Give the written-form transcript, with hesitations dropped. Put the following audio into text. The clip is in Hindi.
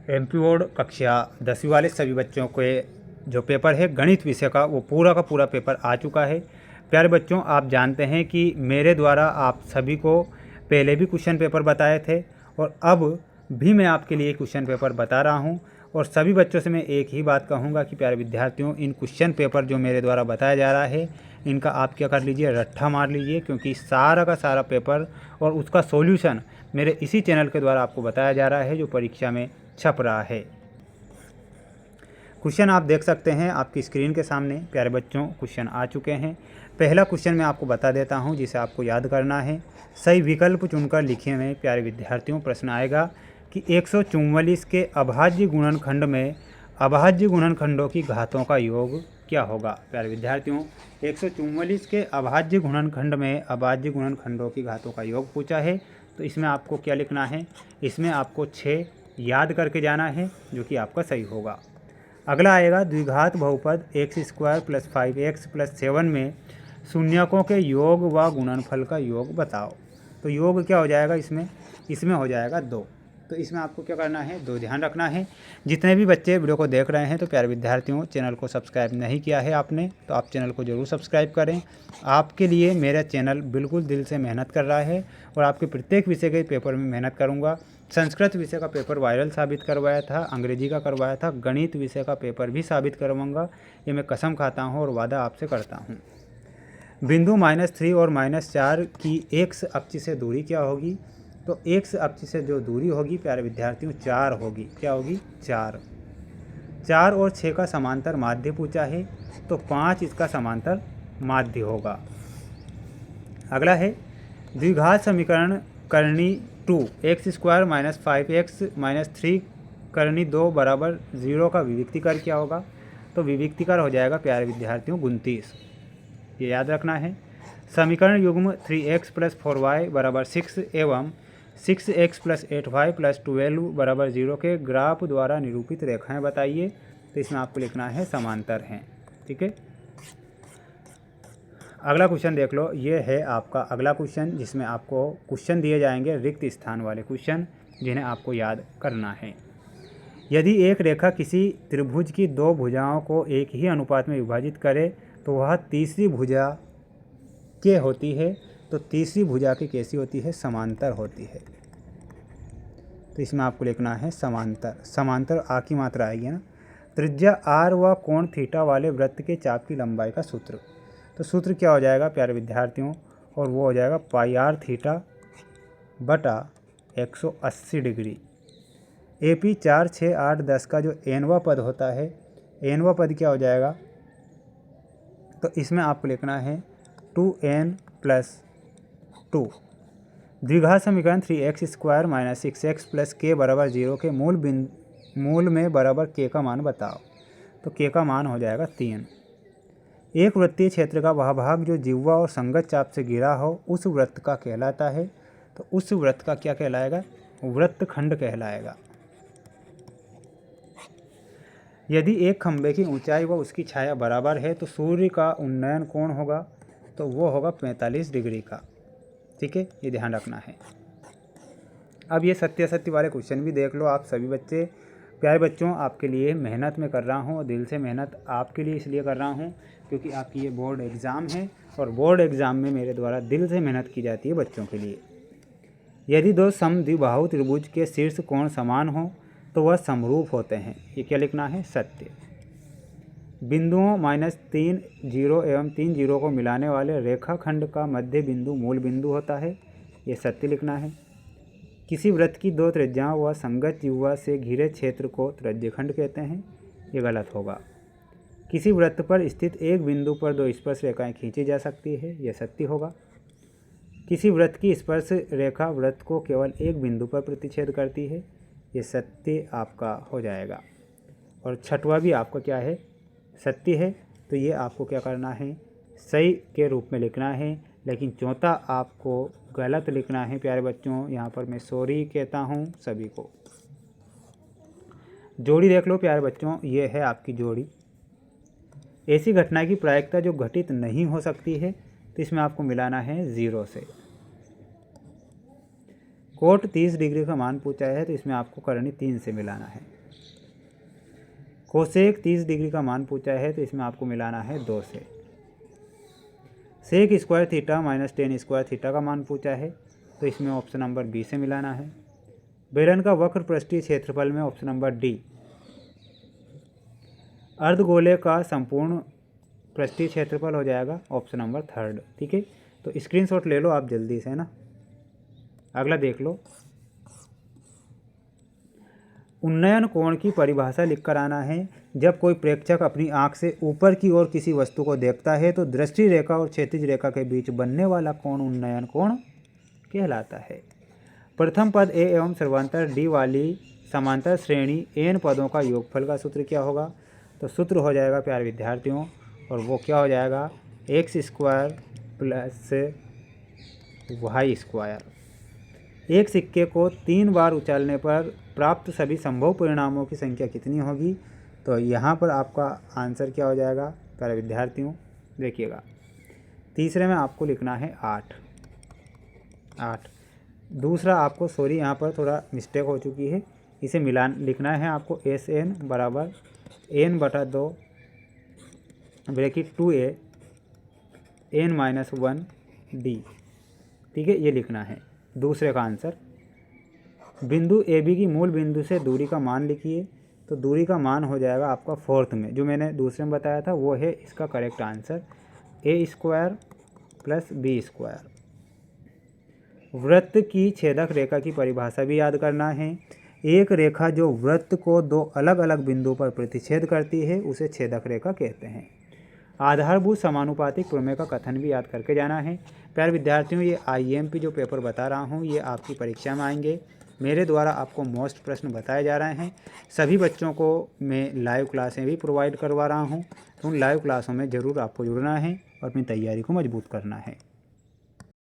एमपी बोर्ड कक्षा 10वीं वाले सभी बच्चों के जो पेपर है गणित विषय का वो पूरा का पूरा पेपर आ चुका है। प्यारे बच्चों, आप जानते हैं कि मेरे द्वारा आप सभी को पहले भी क्वेश्चन पेपर बताए थे और अब भी मैं आपके लिए क्वेश्चन पेपर बता रहा हूं। और सभी बच्चों से मैं एक ही बात कहूंगा कि प्यारे विद्यार्थियों, इन क्वेश्चन पेपर जो मेरे द्वारा बताया जा रहा है इनका आप क्या कर लीजिए, रट्ठा मार लीजिए, क्योंकि सारा का सारा पेपर और उसका सॉल्यूशन मेरे इसी चैनल के द्वारा आपको बताया जा रहा है जो परीक्षा में छप रहा है। क्वेश्चन आप देख सकते हैं आपकी स्क्रीन के सामने। प्यारे बच्चों, क्वेश्चन आ चुके हैं। पहला क्वेश्चन मैं आपको बता देता हूं जिसे आपको याद करना है। सही विकल्प चुनकर लिखे हुए प्यारे विद्यार्थियों प्रश्न आएगा कि 144 के अभाज्य गुणनखंड में अभाज्य गुणनखंडों की घातों का योग क्या होगा। प्यारे विद्यार्थियों, 144 के अभाज्य गुणनखंड में अभाज्य गुणनखंडों की घातों का योग पूछा है, तो इसमें आपको क्या लिखना है, इसमें आपको 6 याद करके जाना है जो कि आपका सही होगा। अगला आएगा द्विघात बहुपद x² + 5x + 7 में शून्यकों के योग व गुणनफल का योग बताओ। तो योग क्या हो जाएगा इसमें हो जाएगा 2। तो इसमें आपको क्या करना है, 2 ध्यान रखना है। जितने भी बच्चे वीडियो को देख रहे हैं तो प्यारे विद्यार्थियों, चैनल को सब्सक्राइब नहीं किया है आपने तो आप चैनल को ज़रूर सब्सक्राइब करें। आपके लिए मेरा चैनल बिल्कुल दिल से मेहनत कर रहा है और आपके प्रत्येक विषय के पेपर में मेहनत करूँगा। संस्कृत विषय का पेपर वायरल साबित करवाया था, अंग्रेजी का करवाया था, गणित विषय का पेपर भी साबित करवाऊँगा। ये मैं कसम खाता हूँ और वादा आपसे करता हूँ। बिंदु -3 और -4 की x अक्ष से दूरी क्या होगी। तो x अक्ष से जो दूरी होगी प्यारे विद्यार्थियों 4 होगी। क्या होगी, 4। 4 और 6 का समांतर माध्य पूछा है तो 5 इसका समांतर माध्य होगा। अगला है द्विघात समीकरण करनी 2 x² - 5x - 3 करनी 2 = 0 का विविक्तिकर क्या होगा। तो विविक्तिकर हो जाएगा प्यारे विद्यार्थियों 29। ये याद रखना है। समीकरण युग्म 3x + 4y = 6 एवं 6x + 8y + 12 = 0 के ग्राफ द्वारा निरूपित रेखाएं बताइए। तो इसमें आपको लिखना है समांतर हैं। ठीक है। अगला क्वेश्चन देख लो। ये है आपका अगला क्वेश्चन जिसमें आपको क्वेश्चन दिए जाएंगे रिक्त स्थान वाले क्वेश्चन जिन्हें आपको याद करना है। यदि एक रेखा किसी त्रिभुज की 2 भुजाओं को एक ही अनुपात में विभाजित करे तो वह तीसरी भुजा के होती है। तो तीसरी भुजा की कैसी होती है, समांतर होती है। तो इसमें आपको लिखना है समांतर। समांतर आ की मात्रा आएगी ना। त्रिज्या r व कोण थीटा वाले वृत्त के चाप की लंबाई का सूत्र। तो सूत्र क्या हो जाएगा प्यारे विद्यार्थियों, और वो हो जाएगा πr थीटा बटा 180 डिग्री। AP 4, 6, 8, 10 का जो nवा पद होता है, nवा पद क्या हो जाएगा, तो इसमें आपको लिखना है 2n + 2। द्विघात समीकरण 3x² - 6x + k = 0 के मूल में बराबर k का मान बताओ। तो k का मान हो जाएगा 3। एक वृत्तीय क्षेत्र का वह भाग जो जिह्वा और संगत चाप से घिरा हो उस वृत्त का कहलाता है। तो उस वृत्त का क्या कहलाएगा, वृत्तखंड कहलाएगा। यदि एक खंभे की ऊंचाई व उसकी छाया बराबर है तो सूर्य का उन्नयन कोण होगा, तो वो होगा 45 डिग्री का। ठीक है, ये ध्यान रखना है। अब ये सत्य असत्य वाले क्वेश्चन भी देख लो आप सभी बच्चे। प्यारे बच्चों, आपके लिए मेहनत मैं कर रहा हूँ और दिल से मेहनत आपके लिए इसलिए कर रहा हूँ क्योंकि आपकी ये बोर्ड एग्ज़ाम है और बोर्ड एग्ज़ाम में मेरे द्वारा दिल से मेहनत की जाती है बच्चों के लिए। यदि 2 समद्विबाहु त्रिभुज के शीर्ष कोण समान हो तो वह समरूप होते हैं। ये क्या लिखना है, सत्य। बिंदुओं -3 0 एवं 3 0 को मिलाने वाले रेखाखंड का मध्य बिंदु मूल बिंदु होता है। ये सत्य लिखना है। किसी वृत्त की 2 त्रिज्याओं व संगत जिह्वा से घिरे क्षेत्र को त्रिज्यखंड कहते हैं। ये गलत होगा। किसी वृत्त पर स्थित एक बिंदु पर 2 स्पर्श रेखाएं खींची जा सकती है। यह सत्य होगा। किसी वृत्त की स्पर्श रेखा वृत्त को केवल एक बिंदु पर प्रतिच्छेद करती है। ये सत्य आपका हो जाएगा। और छठवां भी आपका क्या है, सत्य है। तो ये आपको क्या करना है, सही के रूप में लिखना है। लेकिन चौथा आपको गलत लिखना है। प्यारे बच्चों, यहाँ पर मैं सॉरी कहता हूँ सभी को। जोड़ी देख लो प्यारे बच्चों, ये है आपकी जोड़ी। ऐसी घटना की प्रायिकता जो घटित नहीं हो सकती है, तो इसमें आपको मिलाना है 0 से। कोट 30 डिग्री का मान पूछा है तो इसमें आपको करनी 3 से मिलाना है। कोसेक 30 डिग्री का मान पूछा है तो इसमें आपको मिलाना है 2 से। Sec square theta minus tan square theta का मान पूछा है तो इसमें ऑप्शन नंबर बी से मिलाना है। बेलन का वक्र पृष्ठीय क्षेत्रफल में ऑप्शन नंबर डी। अर्धगोले का संपूर्ण पृष्ठीय क्षेत्रफल हो जाएगा ऑप्शन नंबर थर्ड। ठीक है, तो स्क्रीनशॉट ले लो आप जल्दी से, है ना। अगला देख लो, उन्नयन कोण की परिभाषा लिखकर आना है। जब कोई प्रेक्षक अपनी आंख से ऊपर की ओर किसी वस्तु को देखता है तो दृष्टि रेखा और क्षैतिज रेखा के बीच बनने वाला कोण उन्नयन कोण कहलाता है। प्रथम पद ए एवं सर्वांतर डी वाली समांतर श्रेणी एन पदों का योगफल का सूत्र क्या होगा? तो सूत्र हो जाएगा प्यारे विद्यार्थियों, और वो क्या हो जाएगा, X square plus Y square. एक सिक्के को 3 बार उछालने पर प्राप्त सभी संभव परिणामों की संख्या कितनी होगी? तो यहाँ पर आपका आंसर क्या हो जाएगा प्यारे विद्यार्थियों, देखिएगा। तीसरे में आपको लिखना है 8। दूसरा आपको सॉरी यहाँ पर थोड़ा मिस्टेक हो चुकी है, इसे मिलान लिखना है आपको एस एन बराबर n/2 ब्रैकेट 2a n-1d। ठीक है, ये लिखना है दूसरे का आंसर। बिंदु ए बी की मूल बिंदु से दूरी का मान लिखिए, तो दूरी का मान हो जाएगा आपका फोर्थ में, जो मैंने दूसरे में बताया था वो है इसका correct answer, a square plus B square. वृत्त की छेदक रेखा की परिभाषा भी याद करना है। एक रेखा जो वृत्त को 2 अलग अलग बिंदुओं पर प्रतिच्छेद करती है उसे छेदक रेखा कहते हैं। आधारभूत समानुपातिक प्रमेय का कथन भी याद करके जाना है। प्यारे विद्यार्थियों, ये IMP जो पेपर बता रहा हूँ ये आपकी परीक्षा में आएंगे। मेरे द्वारा आपको मोस्ट प्रश्न बताए जा रहे हैं। सभी बच्चों को मैं लाइव क्लासें भी प्रोवाइड करवा रहा हूँ, तो उन लाइव क्लासों में ज़रूर आपको जुड़ना है और अपनी तैयारी को मजबूत करना है।